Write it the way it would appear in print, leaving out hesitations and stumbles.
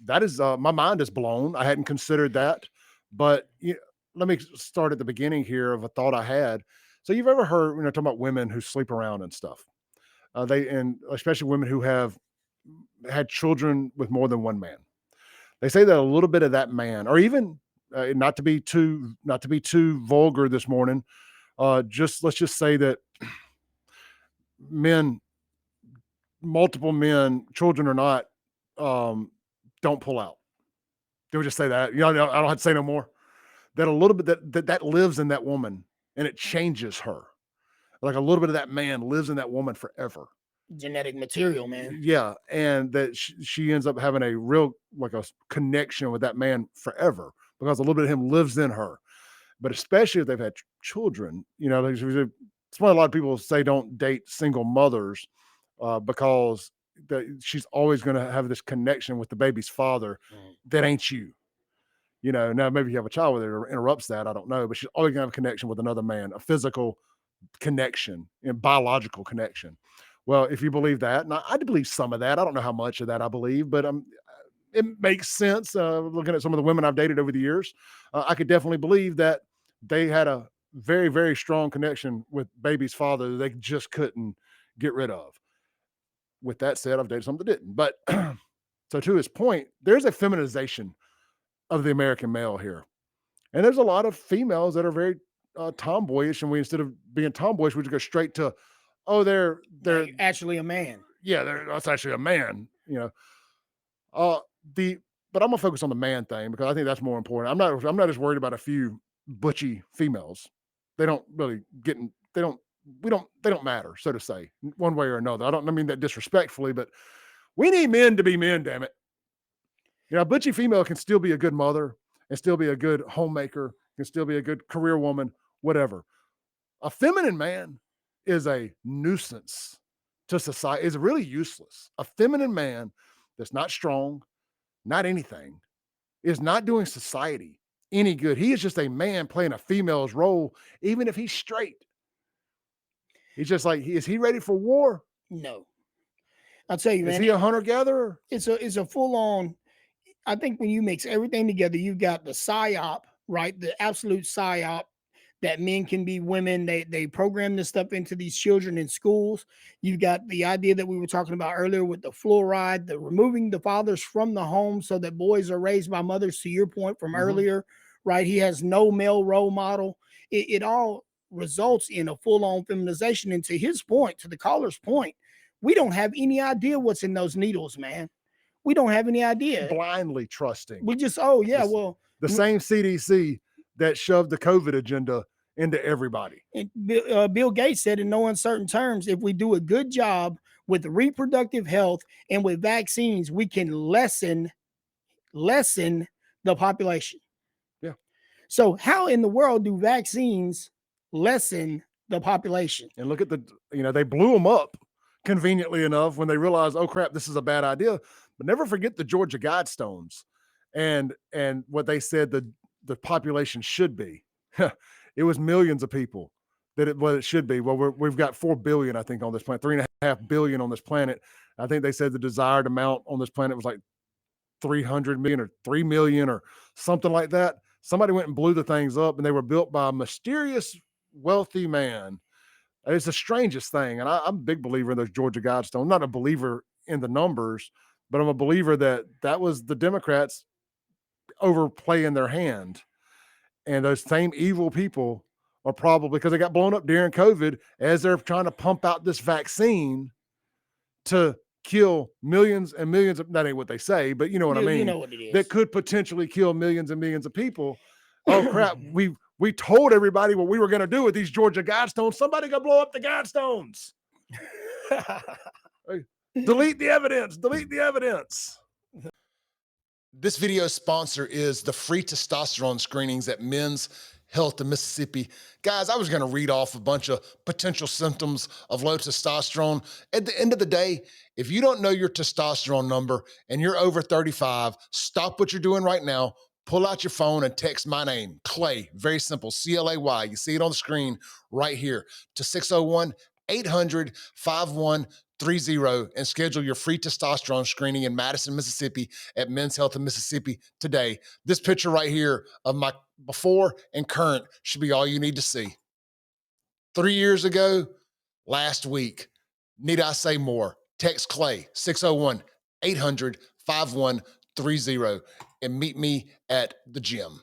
that is, my mind is blown. I hadn't considered that, but let me start at the beginning here of a thought I had. So you've ever heard, talking about women who sleep around and stuff, and especially women who have had children with more than one man. They say that a little bit of that man, or even not to be too vulgar this morning, let's just say that men, multiple men, children or not, don't pull out. They would just say that. I don't have to say no more. That a little bit that lives in that woman, and it changes her. Like a little bit of that man lives in that woman forever. Genetic material, man. Yeah, and that she ends up having a real, like, a connection with that man forever, because a little bit of him lives in her. But especially if they've had children, it's why a lot of people say don't date single mothers, because she's always going to have this connection with the baby's father that ain't you. Now maybe you have a child with it or interrupts that, I don't know, but she's always going to have a connection with another man, a physical connection and biological connection. Well, if you believe that, and I believe some of that, I don't know how much of that I believe, but it makes sense. Looking at some of the women I've dated over the years, I could definitely believe that they had a very, very strong connection with baby's father that they just couldn't get rid of. With that said, I've dated some that didn't. But so to his point, there's a feminization of the American male here. And there's a lot of females that are very tomboyish, and instead of being tomboyish, we just go straight to, oh, they're actually a man. Yeah, that's actually a man. But I'm gonna focus on the man thing because I think that's more important. I'm not just worried about a few butchy females. They don't really they don't matter, so to say, one way or another. I mean that disrespectfully, but we need men to be men, damn it. A butchy female can still be a good mother and still be a good homemaker, can still be a good career woman, whatever. A feminine man is a nuisance to society, is really useless. A feminine man that's not strong, not anything, is not doing society any good. He is just a man playing a female's role, even if he's straight. He's just like, is he ready for war? No. I'll tell you, man. Is he a hunter-gatherer? It's a full-on, I think when you mix everything together, you've got the psyop, right? The absolute psyop that men can be women. They program this stuff into these children in schools. You've got the idea that we were talking about earlier with the fluoride, the removing the fathers from the home so that boys are raised by mothers, to your point from earlier, right? He has no male role model. It all results in a full-on feminization. And to his point, to the caller's point, we don't have any idea what's in those needles, man. We don't have any idea. Blindly trusting. We just, the same CDC that shoved the COVID agenda into everybody. And Bill Gates said in no uncertain terms, if we do a good job with reproductive health and with vaccines, we can lessen the population. Yeah. So how in the world do vaccines lessen the population? And look at they blew them up conveniently enough when they realized, oh crap, this is a bad idea. But never forget the Georgia Guidestones and what they said the population should be. It was millions of people what it should be. Well, we've got 4 billion, I think, on this planet, 3.5 billion on this planet. I think they said the desired amount on this planet was like 300 million or 3 million or something like that. Somebody went and blew the things up, and they were built by a mysterious wealthy man. It's the strangest thing. And I'm a big believer in those Georgia Guidestones. I'm not a believer in the numbers, but I'm a believer that was the Democrats overplaying their hand. And those same evil people are probably, because they got blown up during COVID, as they're trying to pump out this vaccine to kill millions and millions of, that ain't what they say, but you know what I mean? You know what it is. That could potentially kill millions and millions of people. Oh crap, we told everybody what we were going to do with these Georgia Guidestones. Somebody go blow up the Guidestones. Delete the evidence. Delete the evidence. This video's sponsor is the free testosterone screenings at Men's Health in Mississippi. Guys, I was going to read off a bunch of potential symptoms of low testosterone. At the end of the day, if you don't know your testosterone number and you're over 35, stop what you're doing right now. Pull out your phone and text my name, Clay. Very simple, C-L-A-Y. You see it on the screen right here to 601 800-5130 and schedule your free testosterone screening in Madison, Mississippi at Men's Health in Mississippi today. This picture right here of my before and current should be all you need to see. 3 years ago, last week. Need I say more? Text Clay 601-800-5130 and meet me at the gym.